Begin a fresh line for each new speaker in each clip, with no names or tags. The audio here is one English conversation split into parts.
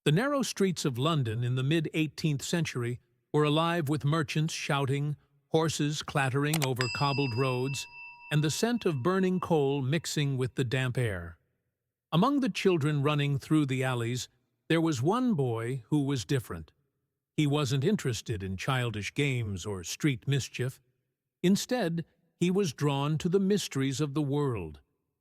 The narrow streets of London in the mid-18th century were alive with merchants shouting, horses clattering over cobbled roads, and the scent of burning coal mixing with the damp air. Among the children running through the alleys, there was one boy who was different. He wasn't interested in childish games or street mischief. Instead, he was drawn to the mysteries of the world,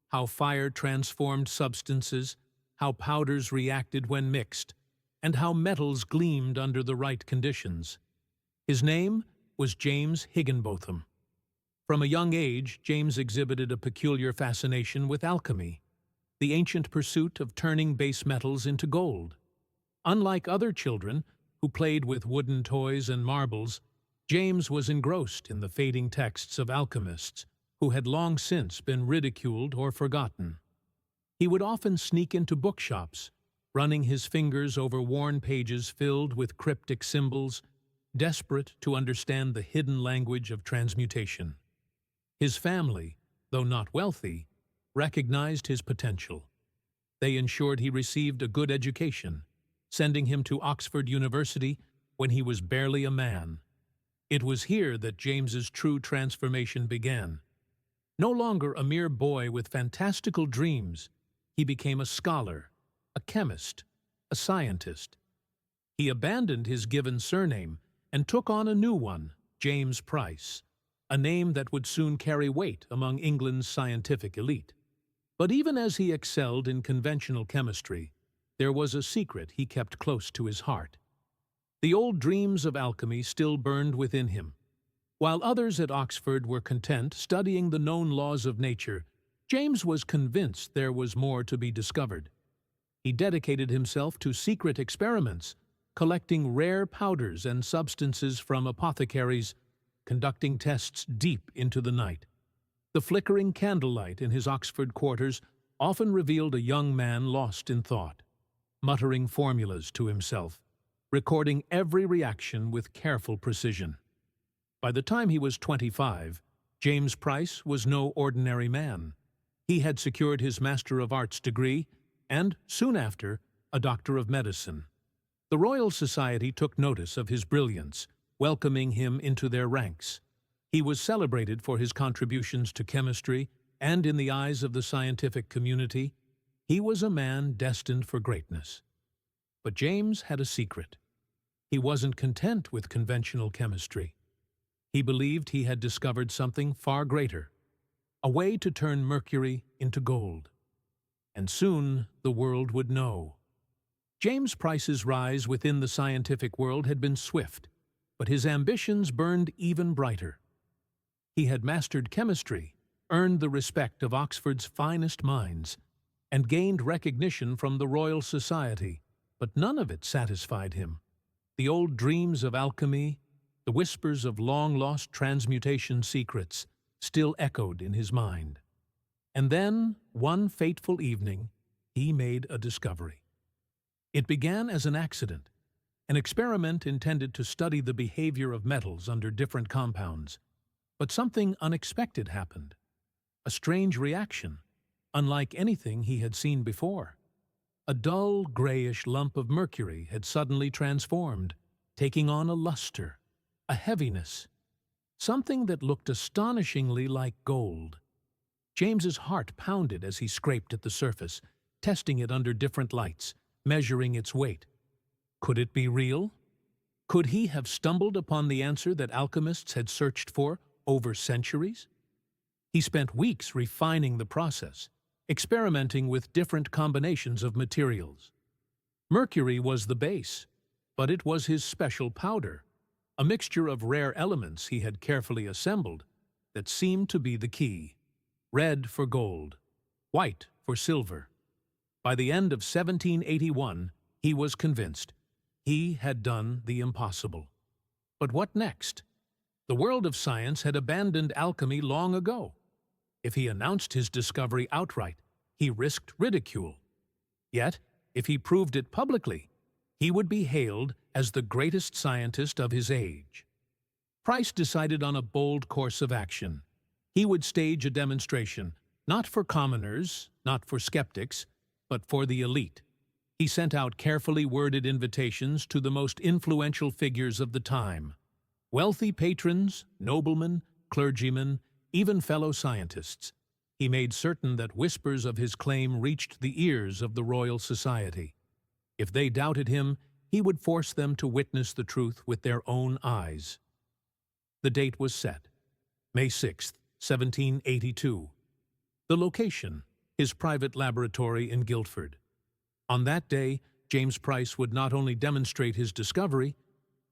how fire transformed substances, how powders reacted when mixed, and how metals gleamed under the right conditions. His name was James Higginbotham. From a young age, James exhibited a peculiar fascination with alchemy, the ancient pursuit of turning base metals into gold. Unlike other children who played with wooden toys and marbles, James was engrossed in the fading texts of alchemists who had long since been ridiculed or forgotten. He would often sneak into bookshops, running his fingers over worn pages filled with cryptic symbols, desperate to understand the hidden language of transmutation. His family, though not wealthy, recognized his potential. They ensured he received a good education, sending him to Oxford University when he was barely a man. It was here that James's true transformation began. No longer a mere boy with fantastical dreams, he became a scholar, a chemist, a scientist. He abandoned his given surname and took on a new one, James Price, a name that would soon carry weight among England's scientific elite. But even as he excelled in conventional chemistry, there was a secret he kept close to his heart. The old dreams of alchemy still burned within him. While others at Oxford were content studying the known laws of nature, James was convinced there was more to be discovered. He dedicated himself to secret experiments, collecting rare powders and substances from apothecaries, conducting tests deep into the night. The flickering candlelight in his Oxford quarters often revealed a young man lost in thought, muttering formulas to himself, recording every reaction with careful precision. By the time he was 25, James Price was no ordinary man. He had secured his Master of Arts degree and, soon after, a Doctor of Medicine. The Royal Society took notice of his brilliance, welcoming him into their ranks. He was celebrated for his contributions to chemistry, and in the eyes of the scientific community, he was a man destined for greatness. But James had a secret. He wasn't content with conventional chemistry. He believed he had discovered something far greater, a way to turn mercury into gold. And soon the world would know. James Price's rise within the scientific world had been swift, but his ambitions burned even brighter. He had mastered chemistry, earned the respect of Oxford's finest minds, and gained recognition from the Royal Society, but none of it satisfied him. The old dreams of alchemy, the whispers of long-lost transmutation secrets, still echoed in his mind. And then, one fateful evening, he made a discovery. It began as an accident, an experiment intended to study the behavior of metals under different compounds. But something unexpected happened. A strange reaction, unlike anything he had seen before. A dull, grayish lump of mercury had suddenly transformed, taking on a luster, a heaviness, something that looked astonishingly like gold. James's heart pounded as he scraped at the surface, testing it under different lights, measuring its weight. Could it be real? Could he have stumbled upon the answer that alchemists had searched for over centuries? He spent weeks refining the process, experimenting with different combinations of materials. Mercury was the base, but it was his special powder, a mixture of rare elements he had carefully assembled that seemed to be the key. Red for gold, white for silver. By the end of 1781, he was convinced. He had done the impossible. But what next? The world of science had abandoned alchemy long ago. If he announced his discovery outright, he risked ridicule. Yet, if he proved it publicly, he would be hailed as the greatest scientist of his age. Price decided on a bold course of action. He would stage a demonstration, not for commoners, not for skeptics, but for the elite. He sent out carefully worded invitations to the most influential figures of the time: wealthy patrons, noblemen, clergymen, even fellow scientists. He made certain that whispers of his claim reached the ears of the Royal Society. If they doubted him, he would force them to witness the truth with their own eyes. The date was set: May 6, 1782. The location: his private laboratory in Guildford. On that day, James Price would not only demonstrate his discovery,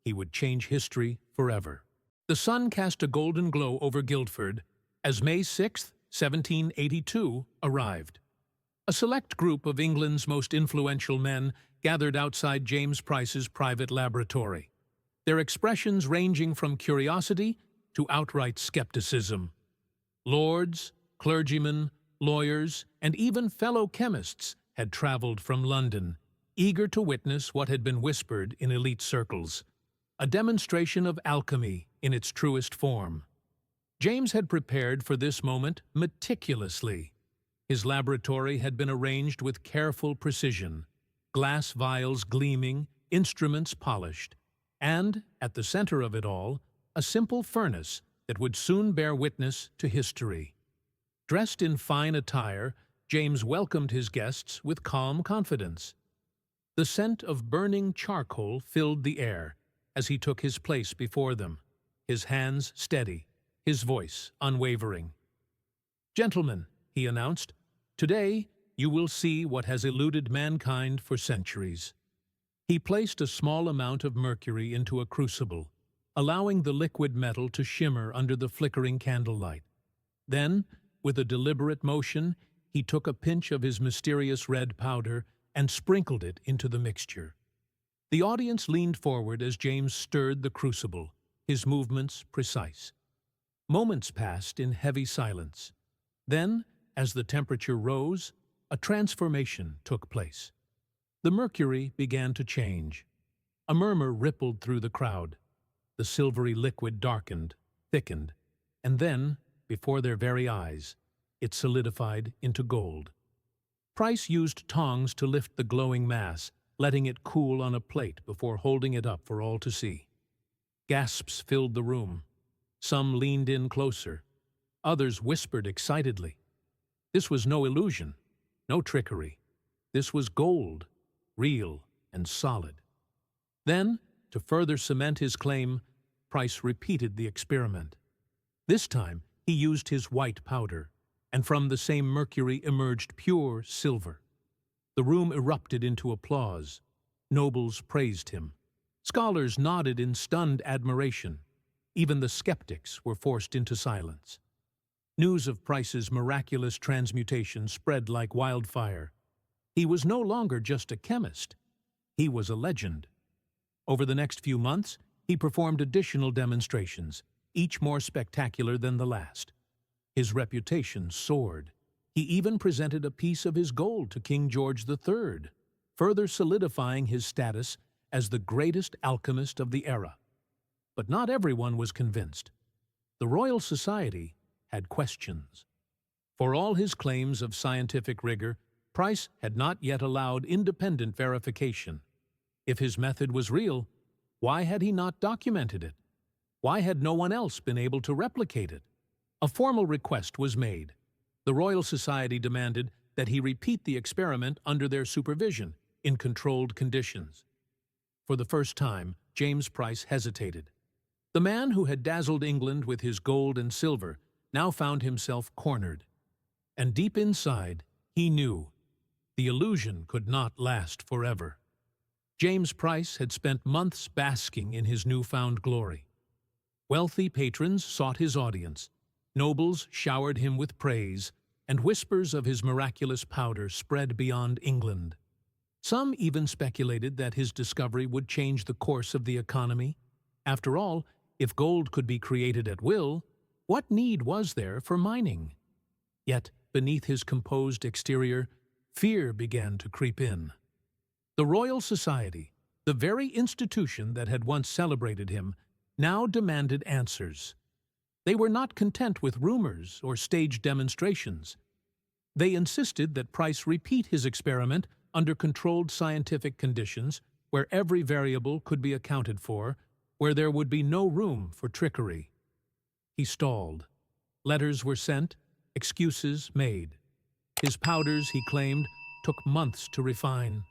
he would change history forever. The sun cast a golden glow over Guildford as May 6, 1782, arrived. A select group of England's most influential men gathered outside James Price's private laboratory, their expressions ranging from curiosity to outright skepticism. Lords, clergymen, lawyers, and even fellow chemists had traveled from London, eager to witness what had been whispered in elite circles: a demonstration of alchemy in its truest form. James had prepared for this moment meticulously. His laboratory had been arranged with careful precision, glass vials gleaming, instruments polished, and, at the center of it all, a simple furnace that would soon bear witness to history. Dressed in fine attire, James welcomed his guests with calm confidence. The scent of burning charcoal filled the air as he took his place before them, his hands steady, his voice unwavering. "Gentlemen," he announced, "today you will see what has eluded mankind for centuries." He placed a small amount of mercury into a crucible, allowing the liquid metal to shimmer under the flickering candlelight. Then, with a deliberate motion, he took a pinch of his mysterious red powder and sprinkled it into the mixture. The audience leaned forward as James stirred the crucible, his movements precise. Moments passed in heavy silence. Then, as the temperature rose, a transformation took place. The mercury began to change. A murmur rippled through the crowd. The silvery liquid darkened, thickened, and then, before their very eyes, it solidified into gold. Price used tongs to lift the glowing mass, letting it cool on a plate before holding it up for all to see. Gasps filled the room. Some leaned in closer. Others whispered excitedly. This was no illusion, no trickery. This was gold, real and solid. Then, to further cement his claim, Price repeated the experiment. This time, he used his white powder, and from the same mercury emerged pure silver. The room erupted into applause. Nobles praised him. Scholars nodded in stunned admiration. Even the skeptics were forced into silence. News of Price's miraculous transmutation spread like wildfire. He was no longer just a chemist. He was a legend. Over the next few months, he performed additional demonstrations, each more spectacular than the last. His reputation soared. He even presented a piece of his gold to King George III, further solidifying his status as the greatest alchemist of the era. But not everyone was convinced. The Royal Society had questions. For all his claims of scientific rigor, Price had not yet allowed independent verification. If his method was real, why had he not documented it? Why had no one else been able to replicate it? A formal request was made. The Royal Society demanded that he repeat the experiment under their supervision, in controlled conditions. For the first time, James Price hesitated. The man who had dazzled England with his gold and silver now found himself cornered. And deep inside, he knew the illusion could not last forever. James Price had spent months basking in his newfound glory. Wealthy patrons sought his audience. Nobles showered him with praise, and whispers of his miraculous powder spread beyond England. Some even speculated that his discovery would change the course of the economy. After all, if gold could be created at will, what need was there for mining? Yet, beneath his composed exterior, fear began to creep in. The Royal Society, the very institution that had once celebrated him, now demanded answers. They were not content with rumors or staged demonstrations. They insisted that Price repeat his experiment under controlled scientific conditions, where every variable could be accounted for, where there would be no room for trickery. He stalled. Letters were sent, excuses made. His powders, he claimed, took months to refine.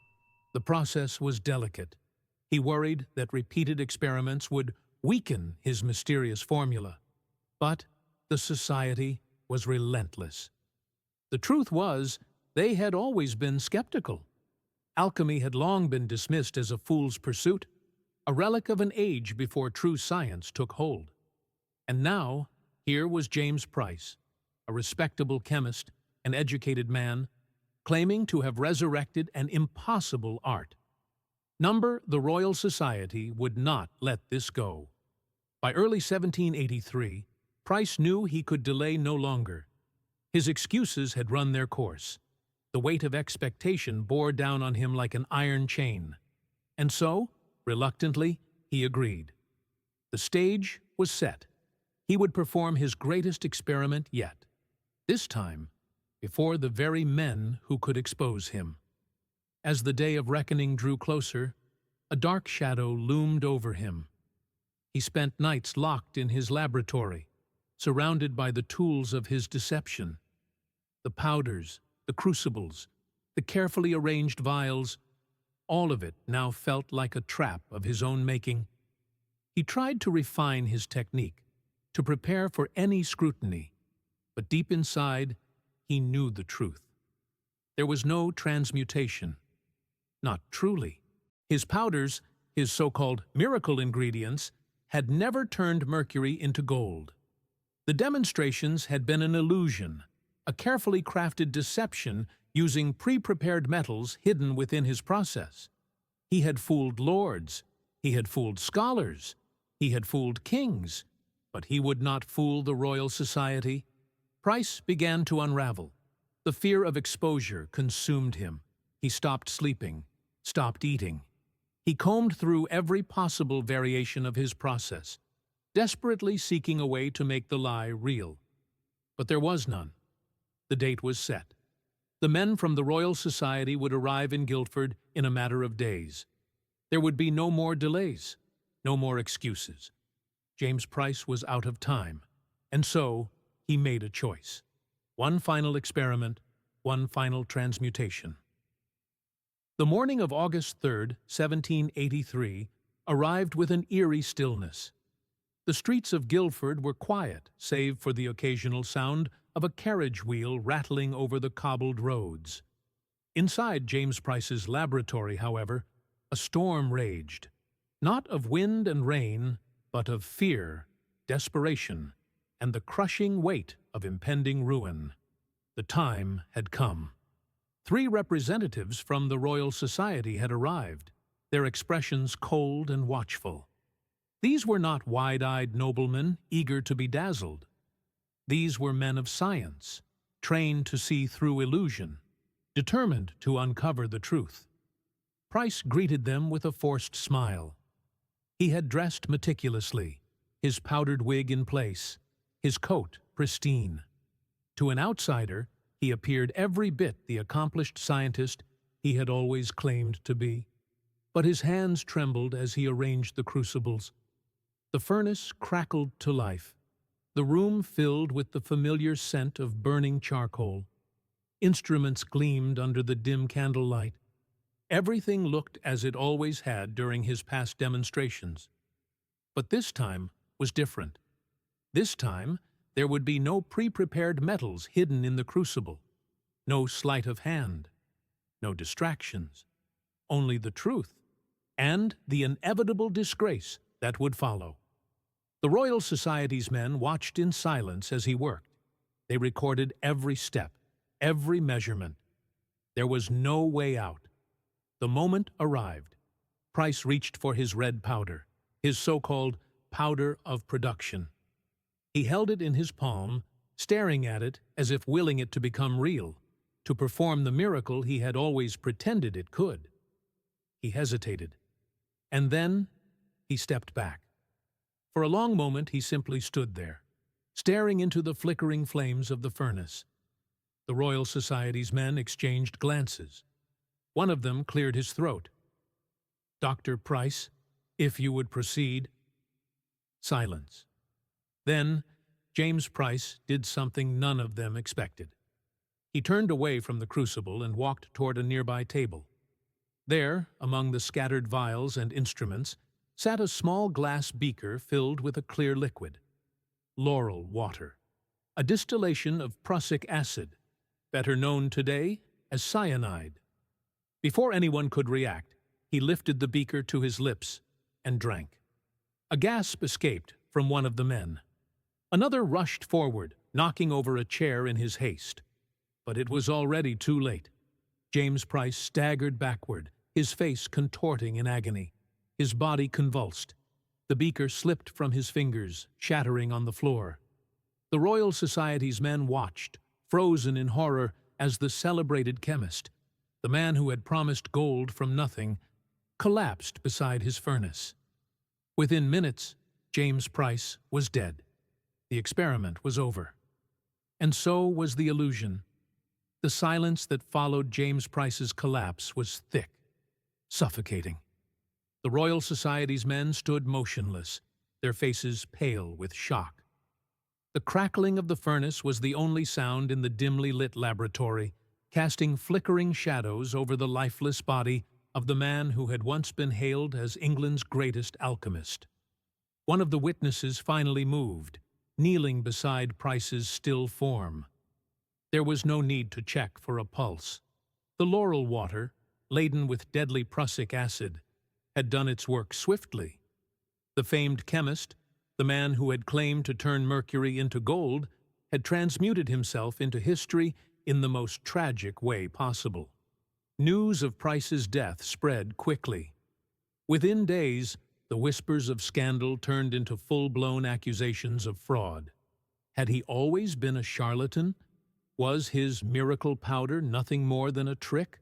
The process was delicate. He worried that repeated experiments would weaken his mysterious formula. But the society was relentless. The truth was, they had always been skeptical. Alchemy had long been dismissed as a fool's pursuit, a relic of an age before true science took hold. And now, here was James Price, a respectable chemist, an educated man, claiming to have resurrected an impossible art. The Royal Society would not let this go. By early 1783, Price knew he could delay no longer. His excuses had run their course. The weight of expectation bore down on him like an iron chain. And so, reluctantly, he agreed. The stage was set. He would perform his greatest experiment yet. This time, before the very men who could expose him. As the day of reckoning drew closer, a dark shadow loomed over him. He spent nights locked in his laboratory, surrounded by the tools of his deception. The powders, the crucibles, the carefully arranged vials, all of it now felt like a trap of his own making. He tried to refine his technique, to prepare for any scrutiny, but deep inside, he knew the truth. There was no transmutation. Not truly. His powders, his so-called miracle ingredients, had never turned mercury into gold. The demonstrations had been an illusion, a carefully crafted deception using pre-prepared metals hidden within his process. He had fooled lords, he had fooled scholars, he had fooled kings, but he would not fool the Royal Society. Price began to unravel. The fear of exposure consumed him. He stopped sleeping, stopped eating. He combed through every possible variation of his process, desperately seeking a way to make the lie real. But there was none. The date was set. The men from the Royal Society would arrive in Guildford in a matter of days. There would be no more delays, no more excuses. James Price was out of time, and so he made a choice. One final experiment, one final transmutation. The morning of August 3rd, 1783, arrived with an eerie stillness. The streets of Guildford were quiet, save for the occasional sound of a carriage wheel rattling over the cobbled roads. Inside James Price's laboratory, however, a storm raged, not of wind and rain, but of fear, desperation, and the crushing weight of impending ruin. The time had come. 3 representatives from the Royal Society had arrived, their expressions cold and watchful. These were not wide-eyed noblemen eager to be dazzled. These were men of science, trained to see through illusion, determined to uncover the truth. Price greeted them with a forced smile. He had dressed meticulously, his powdered wig in place, his coat pristine. To an outsider, he appeared every bit the accomplished scientist he had always claimed to be. But his hands trembled as he arranged the crucibles. The furnace crackled to life. The room filled with the familiar scent of burning charcoal. Instruments gleamed under the dim candlelight. Everything looked as it always had during his past demonstrations. But this time was different. This time, there would be no pre-prepared metals hidden in the crucible, no sleight of hand, no distractions, only the truth, and the inevitable disgrace that would follow. The Royal Society's men watched in silence as he worked. They recorded every step, every measurement. There was no way out. The moment arrived. Price reached for his red powder, his so-called powder of production. He held it in his palm, staring at it as if willing it to become real, to perform the miracle he had always pretended it could. He hesitated, and then he stepped back. For a long moment he simply stood there, staring into the flickering flames of the furnace. The Royal Society's men exchanged glances. One of them cleared his throat. "Dr. Price, if you would proceed." Silence. Then James Price did something none of them expected. He turned away from the crucible and walked toward a nearby table. There, among the scattered vials and instruments, sat a small glass beaker filled with a clear liquid. Laurel water, a distillation of prussic acid, better known today as cyanide. Before anyone could react, he lifted the beaker to his lips and drank. A gasp escaped from one of the men. Another rushed forward, knocking over a chair in his haste. But it was already too late. James Price staggered backward, his face contorting in agony. His body convulsed. The beaker slipped from his fingers, shattering on the floor. The Royal Society's men watched, frozen in horror, as the celebrated chemist, the man who had promised gold from nothing, collapsed beside his furnace. Within minutes, James Price was dead. The experiment was over. And so was the illusion. The silence that followed James Price's collapse was thick, suffocating. The Royal Society's men stood motionless, their faces pale with shock. The crackling of the furnace was the only sound in the dimly lit laboratory, casting flickering shadows over the lifeless body of the man who had once been hailed as England's greatest alchemist. One of the witnesses finally moved, kneeling beside Price's still form. There was no need to check for a pulse. The laurel water, laden with deadly prussic acid, had done its work swiftly. The famed chemist, the man who had claimed to turn mercury into gold, had transmuted himself into history in the most tragic way possible. News of Price's death spread quickly. Within days, the whispers of scandal turned into full-blown accusations of fraud. Had he always been a charlatan? Was his miracle powder nothing more than a trick?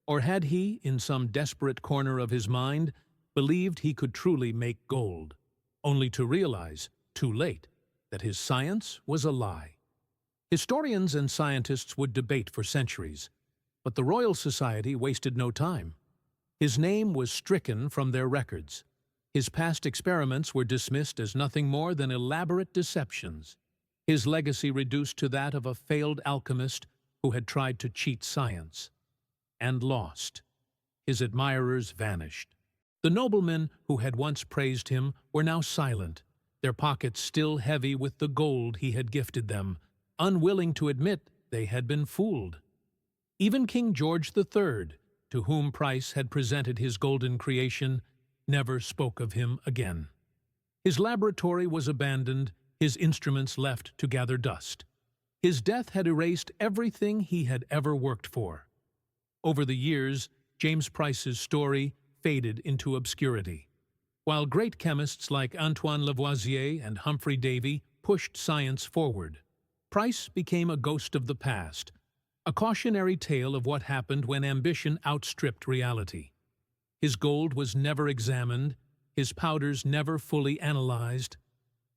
Or had he, in some desperate corner of his mind, believed he could truly make gold, only to realize, too late, that his science was a lie? Historians and scientists would debate for centuries, but the Royal Society wasted no time. His name was stricken from their records. His past experiments were dismissed as nothing more than elaborate deceptions. His legacy reduced to that of a failed alchemist who had tried to cheat science. And lost. His admirers vanished. The noblemen who had once praised him were now silent, their pockets still heavy with the gold he had gifted them, unwilling to admit they had been fooled. Even King George III, to whom Price had presented his golden creation, never spoke of him again. His laboratory was abandoned, his instruments left to gather dust. His death had erased everything he had ever worked for. Over the years, James Price's story faded into obscurity. While great chemists like Antoine Lavoisier and Humphrey Davy pushed science forward, Price became a ghost of the past, a cautionary tale of what happened when ambition outstripped reality. His gold was never examined, his powders never fully analyzed.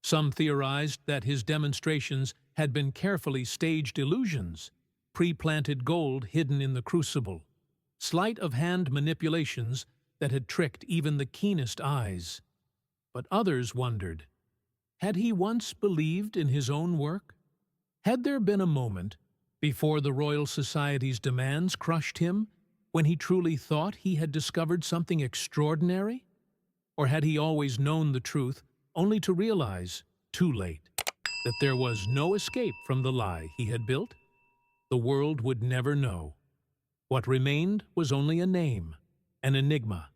Some theorized that his demonstrations had been carefully staged illusions, pre-planted gold hidden in the crucible, sleight-of-hand manipulations that had tricked even the keenest eyes. But others wondered, had he once believed in his own work? Had there been a moment, before the Royal Society's demands crushed him, when he truly thought he had discovered something extraordinary? Or had he always known the truth, only to realize, too late, that there was no escape from the lie he had built? The world would never know. What remained was only a name, an enigma,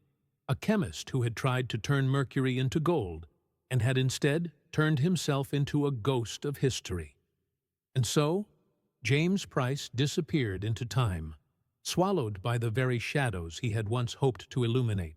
a chemist who had tried to turn mercury into gold and had instead turned himself into a ghost of history. And so, James Price disappeared into time, swallowed by the very shadows he had once hoped to illuminate.